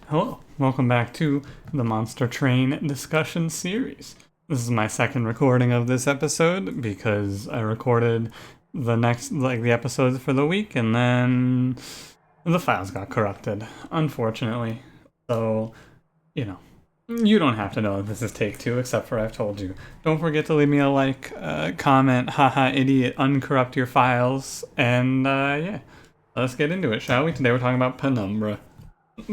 Hello, welcome back to the Monster Train discussion series. This is my second recording of this episode because I recorded the episodes for the week and then the files got corrupted, unfortunately. So, you don't have to know that this is take two, except for I've told you. Don't forget to leave me a like, comment, haha, idiot, uncorrupt your files, and let's get into it, shall we? Today we're talking about Penumbra.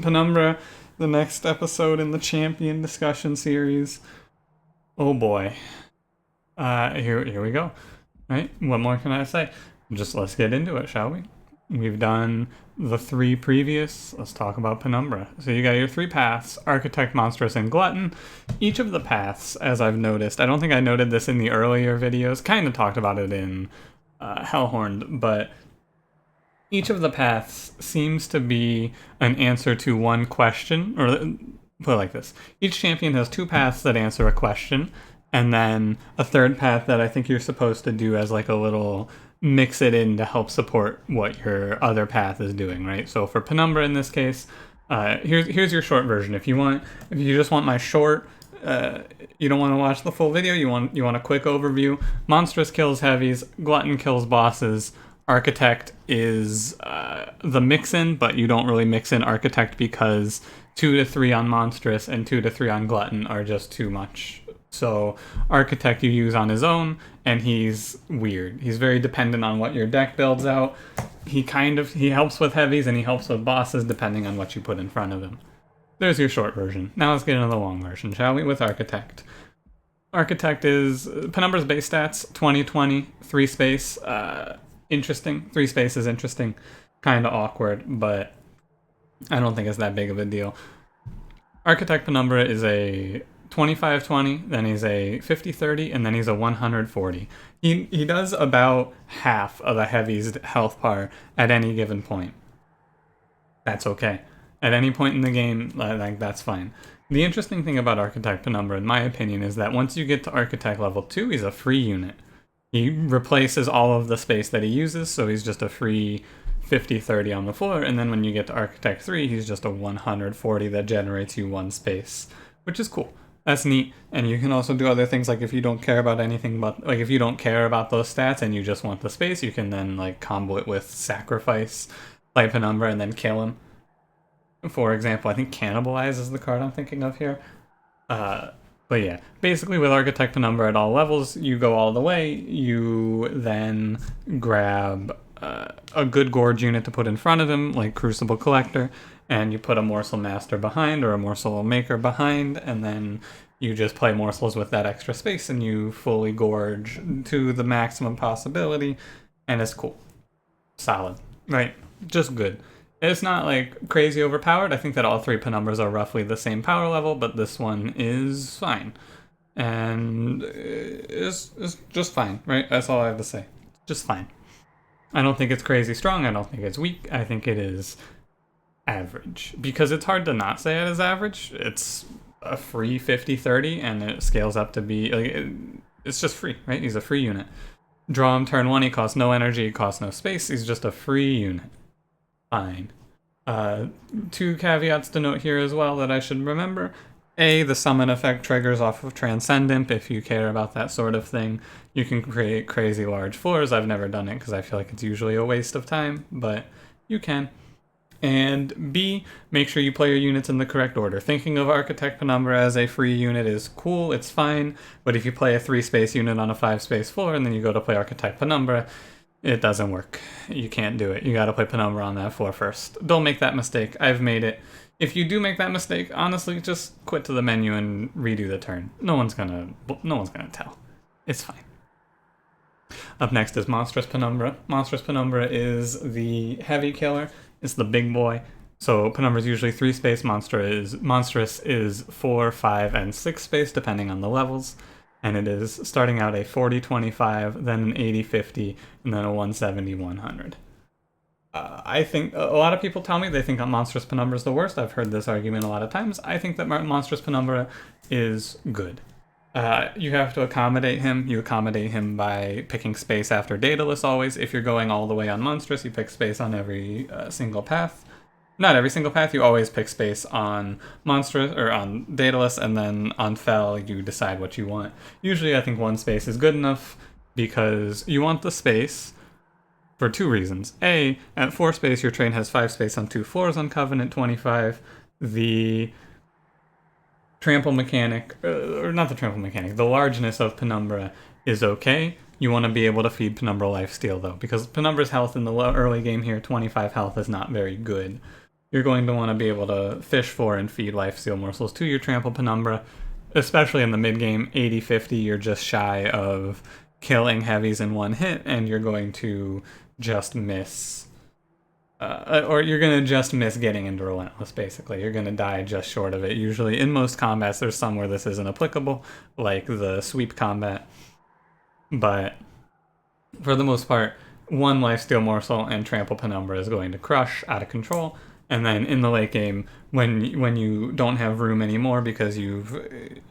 Penumbra, the next episode in the champion discussion series. Oh boy. Here we go. Right? What more can I say? Just let's get into it, shall we? We've done the three previous. Let's talk about Penumbra. So you got your three paths: Architect, Monstrous, and Glutton. Each of the paths, as I've noticed, I don't think I noted this in the earlier videos, kind of talked about it in Hellhorned, but each of the paths seems to be an answer to one question, or put it like this. Each champion has two paths that answer a question, and then a third path that I think you're supposed to do as like a little mix it in to help support what your other path is doing, right? So for Penumbra in this case, here's your short version. If you just want my short, you don't want to watch the full video, you want a quick overview. Monstrous kills heavies, Glutton kills bosses, Architect is the mix-in, but you don't really mix in Architect because 2 to 3 on Monstrous and 2 to 3 on Glutton are just too much. So Architect you use on his own, and he's weird. He's very dependent on what your deck builds out. He helps with heavies and he helps with bosses depending on what you put in front of him. There's your short version. Now let's get into the long version, shall we, with Architect. Architect is Penumbra's base stats, 20/20, 3 space, interesting. 3 space is interesting. Kind of awkward, but I don't think it's that big of a deal. Architect Penumbra is a 25/20, then he's a 50/30, and then he's a 140. He does about half of a heavy's health bar at any given point. That's okay. At any point in the game, like that's fine. The interesting thing about Architect Penumbra, in my opinion, is that once you get to Architect level 2, he's a free unit. He replaces all of the space that he uses, so he's just a free 50/30 on the floor, and then when you get to Architect 3, he's just a 140 that generates you 1 space, which is cool. That's neat, and you can also do other things, like if you don't care about anything but, like if you don't care about those stats and you just want the space, you can then like combo it with Sacrifice, play Penumbra, and then kill him. For example, I think Cannibalize is the card I'm thinking of here. But yeah, basically with Architect Penumbra at all levels, you go all the way, you then grab a good Gorge unit to put in front of him, like Crucible Collector, and you put a Morsel Master behind or a Morsel Maker behind, and then you just play morsels with that extra space and you fully gorge to the maximum possibility, and it's cool. Solid, right? Just good. It's not like crazy overpowered. I think that all 3 Penumbras are roughly the same power level, but this one is fine. And it's just fine, right? That's all I have to say. Just fine. I don't think it's crazy strong. I don't think it's weak. I think it is average. Because it's hard to not say it is average. It's a free 50/30, and it scales up to be, like, it's just free, right? He's a free unit. Draw him turn 1, he costs no energy, he costs no space. He's just a free unit. Fine. 2 caveats to note here as well that I should remember. A, the summon effect triggers off of Transcendent. If you care about that sort of thing, you can create crazy large floors. I've never done it because I feel like it's usually a waste of time, but you can. And B, make sure you play your units in the correct order. Thinking of Architect Penumbra as a free unit is cool, it's fine, but if you play a 3-space unit on a 5-space floor and then you go to play Architect Penumbra, it doesn't work. You can't do it. You gotta play Penumbra on that floor first. Don't make that mistake. I've made it. If you do make that mistake, honestly, just quit to the menu and redo the turn. No one's gonna tell. It's fine. Up next is Monstrous Penumbra. Monstrous Penumbra is the heavy killer. It's the big boy. So Penumbra is usually 3-space. Monstrous is 4, 5, and 6 space, depending on the levels. And it is starting out a 40/25, then an 80/50, and then a 170/100. I think a lot of people tell me they think that Monstrous Penumbra is the worst. I've heard this argument a lot of times. I think that Monstrous Penumbra is good. You have to accommodate him. You accommodate him by picking space after Daedalus always. If you're going all the way on Monstrous, you pick space on every single path. not every single path. You always pick space on monstrous or on Daedalus, and then on Fel you decide what you want. Usually I think one space is good enough because you want the space for two reasons. A, at 4 space your train has 5 space on 2 floors on Covenant 25. The trample mechanic, or not the trample mechanic, the largeness of Penumbra is okay. You want to be able to feed Penumbra lifesteal though, because Penumbra's health in the early game here, 25 health, is not very good. You're going to want to be able to fish for and feed lifesteal morsels to your trample Penumbra, especially in the mid game. 80-50, you're just shy of killing heavies in one hit, and you're going to just miss or you're going to just miss getting into Relentless, basically. You're going to die just short of it. Usually, in most combats, there's some where this isn't applicable, like the sweep combat. But for the most part, one lifesteal morsel and trample Penumbra is going to crush out of control. And then in the late game, when you don't have room anymore because you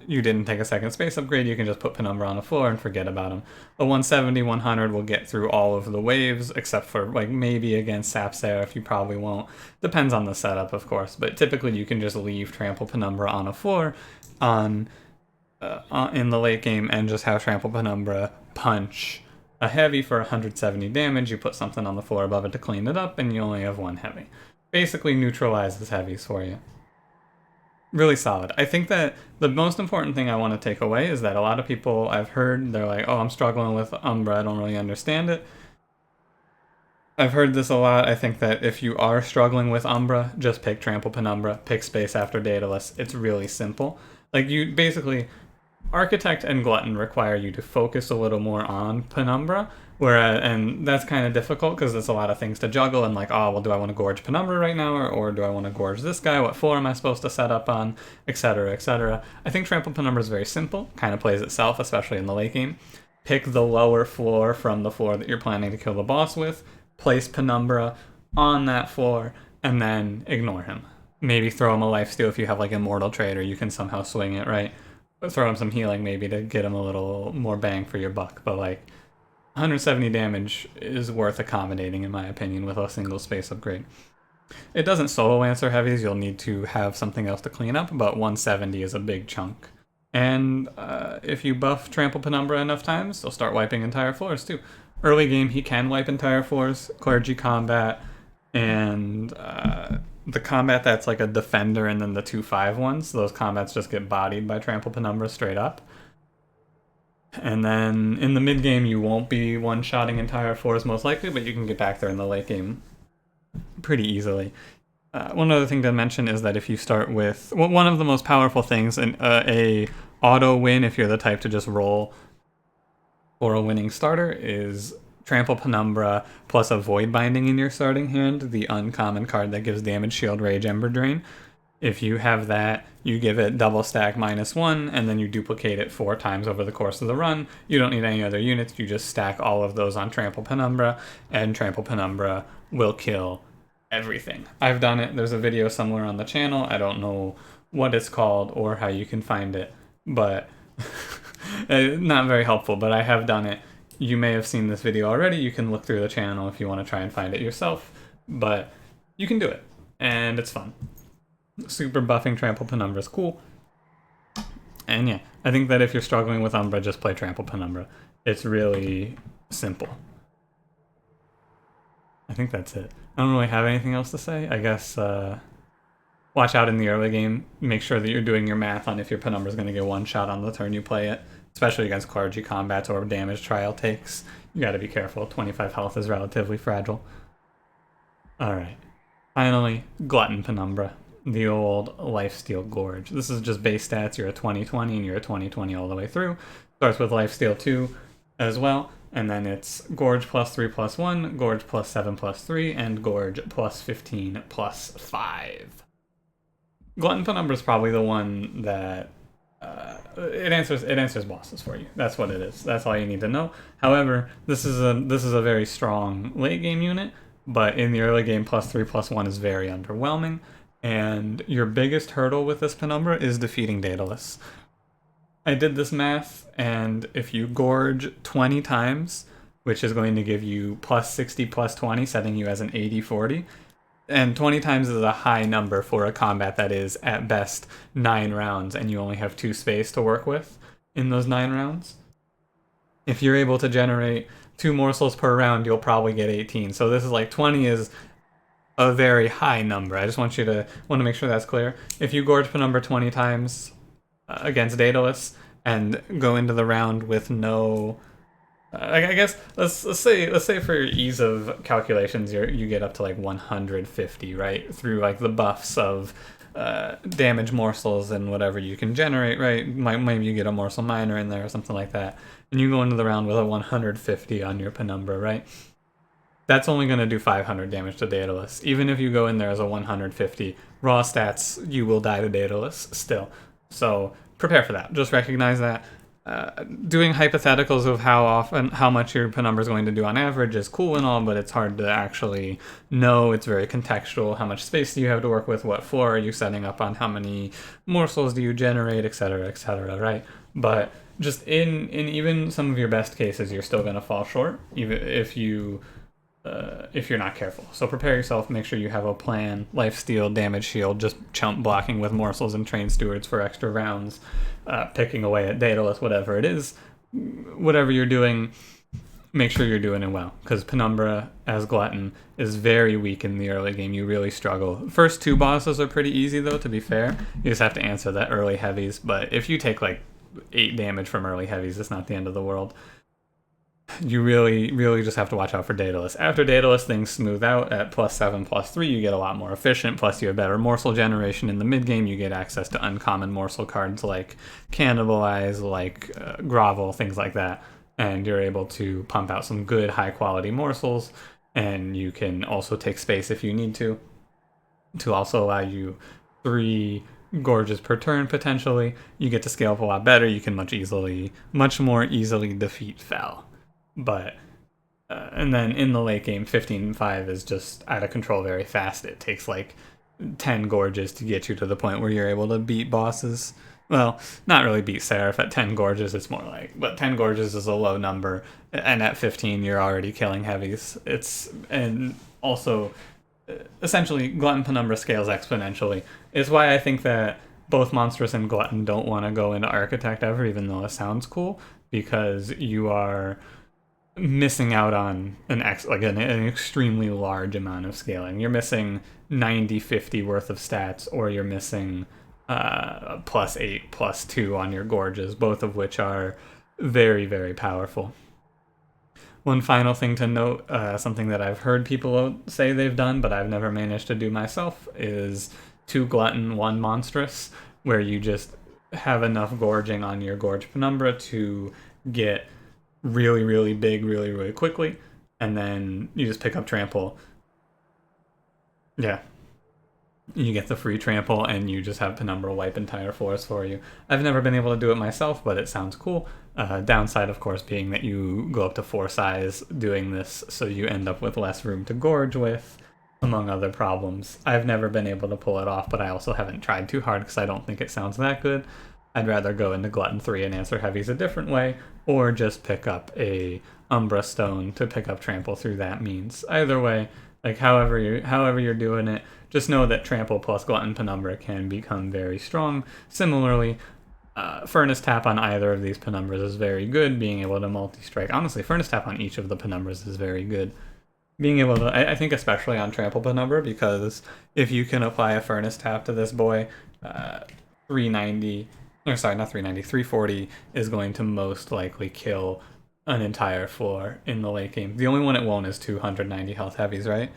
didn't take a second space upgrade, you can just put Penumbra on the floor and forget about them. The 170, 100 will get through all of the waves, except for like maybe against Sap Seraph, you probably won't. Depends on the setup, of course, but typically you can just leave Trample Penumbra on a floor in the late game and just have Trample Penumbra punch a heavy for 170 damage. You put something on the floor above it to clean it up, and you only have one heavy. Basically neutralizes heavies for you. Really solid. I think that the most important thing I want to take away is that a lot of people I've heard, they're like, oh, I'm struggling with Umbra, I don't really understand it. I've heard this a lot. I think that if you are struggling with Umbra, just pick Trample Penumbra, pick space after Daedalus. It's really simple. Like, you basically, Architect and Glutton require you to focus a little more on Penumbra, and that's kind of difficult because there's a lot of things to juggle, and like, oh, well, do I want to gorge Penumbra right now, or do I want to gorge this guy? What floor am I supposed to set up on, etc., etc. I think Trample Penumbra is very simple, kind of plays itself, especially in the late game. Pick the lower floor from the floor that you're planning to kill the boss with, place Penumbra on that floor, and then ignore him. Maybe throw him a lifesteal if you have like Immortal Trader, you can somehow swing it, right? Throw him some healing maybe to get him a little more bang for your buck, but like 170 damage is worth accommodating in my opinion with a single space upgrade. It doesn't solo answer heavies, you'll need to have something else to clean up, but 170 is a big chunk. And if you buff Trample Penumbra enough times, they'll start wiping entire floors too. Early game he can wipe entire floors, Clergy combat, and the combat that's like a defender and then the 2-5 ones, those combats just get bodied by Trample Penumbra straight up. And then in the mid game you won't be one-shotting entire floors most likely, but you can get back there in the late game pretty easily. One other thing to mention is that if you start with one of the most powerful things, a auto win if you're the type to just roll for a winning starter, is Trample Penumbra plus a Void Binding in your starting hand, the uncommon card that gives damage, shield, rage, ember drain. If you have that, you give it double stack -1, and then you duplicate it 4 times over the course of the run. You don't need any other units, you just stack all of those on Trample Penumbra, and Trample Penumbra will kill everything. I've done it, there's a video somewhere on the channel, I don't know what it's called or how you can find it, but not very helpful, but I have done it. You may have seen this video already, you can look through the channel if you want to try and find it yourself, but you can do it, and it's fun. Super buffing Trample Penumbra is cool. And yeah, I think that if you're struggling with Umbra, just play Trample Penumbra. It's really simple. I think that's it. I don't really have anything else to say. I guess watch out in the early game. Make sure that you're doing your math on if your Penumbra is going to get one shot on the turn you play it, especially against Clergy combats or damage trial takes. You got to be careful. 25 health is relatively fragile. Alright. Finally, Glutton Penumbra. The old Lifesteal Gorge. This is just base stats. You're a 20-20 and you're a 20-20 all the way through. Starts with Lifesteal 2 as well. And then it's Gorge +3/+1, Gorge +7/+3, and Gorge +15/5. Glutton Penumbra is probably the one that it answers bosses for you. That's what it is. That's all you need to know. However, this is a very strong late game unit, but in the early game +3/+1 is very underwhelming. And your biggest hurdle with this Penumbra is defeating Daedalus. I did this math, and if you gorge 20 times, which is going to give you +60/+20, setting you as an 80-40, And 20 times is a high number for a combat that is, at best, 9 rounds, and you only have 2 space to work with in those 9 rounds. If you're able to generate 2 morsels per round, you'll probably get 18. So this is like 20 is a very high number. I just want to make sure that's clear. If you gorge Penumbra 20 times against Daedalus and go into the round with no, I guess let's say for ease of calculations, you get up to like 150, right, through like the buffs of damage morsels and whatever you can generate, right? Maybe you get a morsel miner in there or something like that, and you go into the round with a 150 on your Penumbra, right? That's only going to do 500 damage to Daedalus. Even if you go in there as a 150 raw stats, you will die to Daedalus still. So prepare for that. Just recognize that. Doing hypotheticals of how much your Penumbra is going to do on average is cool and all, but it's hard to actually know. It's very contextual. How much space do you have to work with? What floor are you setting up on? How many morsels do you generate, etc., right? But just in even some of your best cases, you're still going to fall short, even if you're not careful. So prepare yourself, make sure you have a plan, lifesteal, damage shield, just chump blocking with morsels and train stewards for extra rounds, picking away at Daedalus, whatever it is. Whatever you're doing, make sure you're doing it well, because Penumbra as Glutton is very weak in the early game. You really struggle. First 2 bosses are pretty easy though, to be fair. You just have to answer that early heavies, but if you take like 8 damage from early heavies, it's not the end of the world. You really, really just have to watch out for Daedalus. After Daedalus, things smooth out. At +7, +3, you get a lot more efficient, plus you have better morsel generation in the mid-game. You get access to uncommon morsel cards like Cannibalize, like Grovel, things like that. And you're able to pump out some good, high-quality morsels, and you can also take space if you need to also allow you 3 gorges per turn, potentially. You get to scale up a lot better. You can much more easily defeat Fel. But and then in the late game, 15-5 is just out of control very fast. It takes like 10 gorges to get you to the point where you're able to beat bosses. Well, not really beat Seraph at 10 gorges. It's more like, but 10 gorges is a low number, and at 15 you're already killing heavies. And also essentially Glutton Penumbra scales exponentially. It's why I think that both Monstrous and Glutton don't want to go into Architect ever, even though it sounds cool, because you are missing out on an extremely large amount of scaling. You're missing 90-50 worth of stats, or you're missing +8, +2 on your gorges, both of which are very, very powerful. One final thing to note, something that I've heard people say they've done, but I've never managed to do myself, is 2 Glutton, 1 Monstrous, where you just have enough gorging on your Gorge Penumbra to get really, really big really, really quickly, and then you just pick up Trample. Yeah. You get the free Trample, and you just have Penumbra wipe entire floors for you. I've never been able to do it myself, but it sounds cool. Downside, of course, being that you go up to 4 size doing this, so you end up with less room to gorge with, among other problems. I've never been able to pull it off, but I also haven't tried too hard because I don't think it sounds that good. I'd rather go into Glutton 3 and answer heavies a different way, or just pick up a Umbra Stone to pick up Trample through that means. Either way, like however you're doing it, just know that Trample plus Glutton Penumbra can become very strong. Similarly, Furnace Tap on either of these Penumbras is very good. Being able to multi-strike, honestly, Furnace Tap on each of the Penumbras is very good. Being able to, I think especially on Trample Penumbra, because if you can apply a Furnace Tap to this boy, 390, or sorry, not 390, 340 is going to most likely kill an entire floor in the late game. The only one it won't is 290 health heavies, right?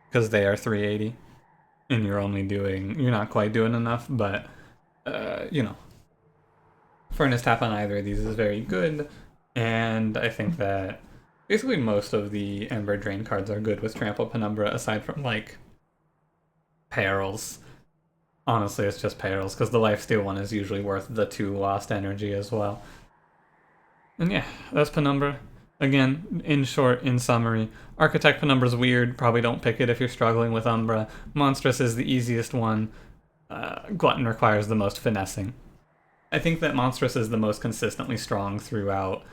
Because they are 380, and you're not quite doing enough, but, Furnace Tap on either of these is very good, and I think that basically most of the Ember Drain cards are good with Trample Penumbra, aside from, like, Perils. Honestly, it's just Perils, because the Lifesteal one is usually worth the 2 lost energy as well. And yeah, that's Penumbra. Again, in short, in summary, Architect Penumbra's weird. Probably don't pick it if you're struggling with Umbra. Monstrous is the easiest one. Glutton requires the most finessing. I think that Monstrous is the most consistently strong throughout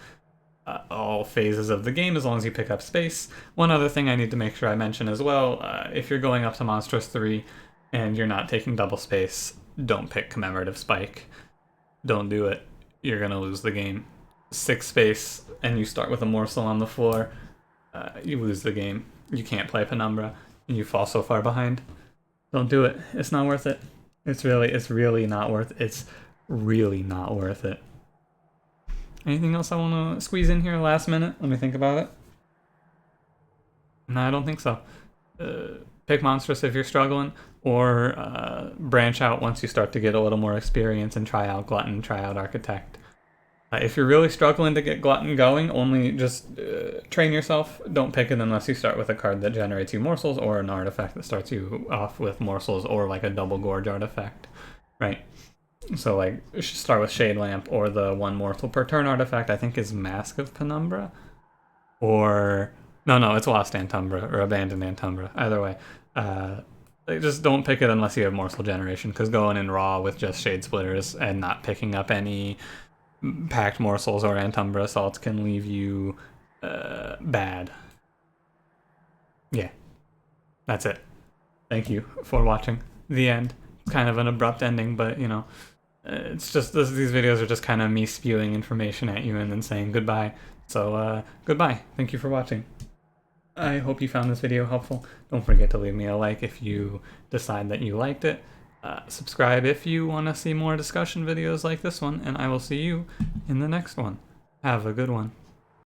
all phases of the game as long as you pick up space. One other thing I need to make sure I mention as well, if you're going up to Monstrous 3 and you're not taking double space, don't pick Commemorative Spike. Don't do it. You're going to lose the game. 6 space and you start with a morsel on the floor, you lose the game. You can't play Penumbra and you fall so far behind. Don't do it. It's not worth it. It's really not worth it. It's really not worth it. Anything else I want to squeeze in here last minute? Let me think about it. No, I don't think so. Pick Monstrous if you're struggling, or branch out once you start to get a little more experience and try out Glutton, try out Architect. If you're really struggling to get Glutton going, only just train yourself. Don't pick it unless you start with a card that generates you morsels or an artifact that starts you off with morsels or like a double gorge artifact, right? So like start with Shade Lamp or the 1 morsel per turn artifact I think is Mask of Penumbra. Or no, it's Lost Antumbra or Abandoned Antumbra. Either way. Just don't pick it unless you have morsel generation, because going in raw with just Shade Splitters and not picking up any packed morsels or Antumbra assaults can leave you bad. Yeah. That's it. Thank you for watching. The end. Kind of an abrupt ending, but you know, it's just these videos are just kind of me spewing information at you and then saying goodbye. So goodbye. Thank you for watching. I hope you found this video helpful. Don't forget to leave me a like if you decide that you liked it. Subscribe if you want to see more discussion videos like this one, and I will see you in the next one. Have a good one.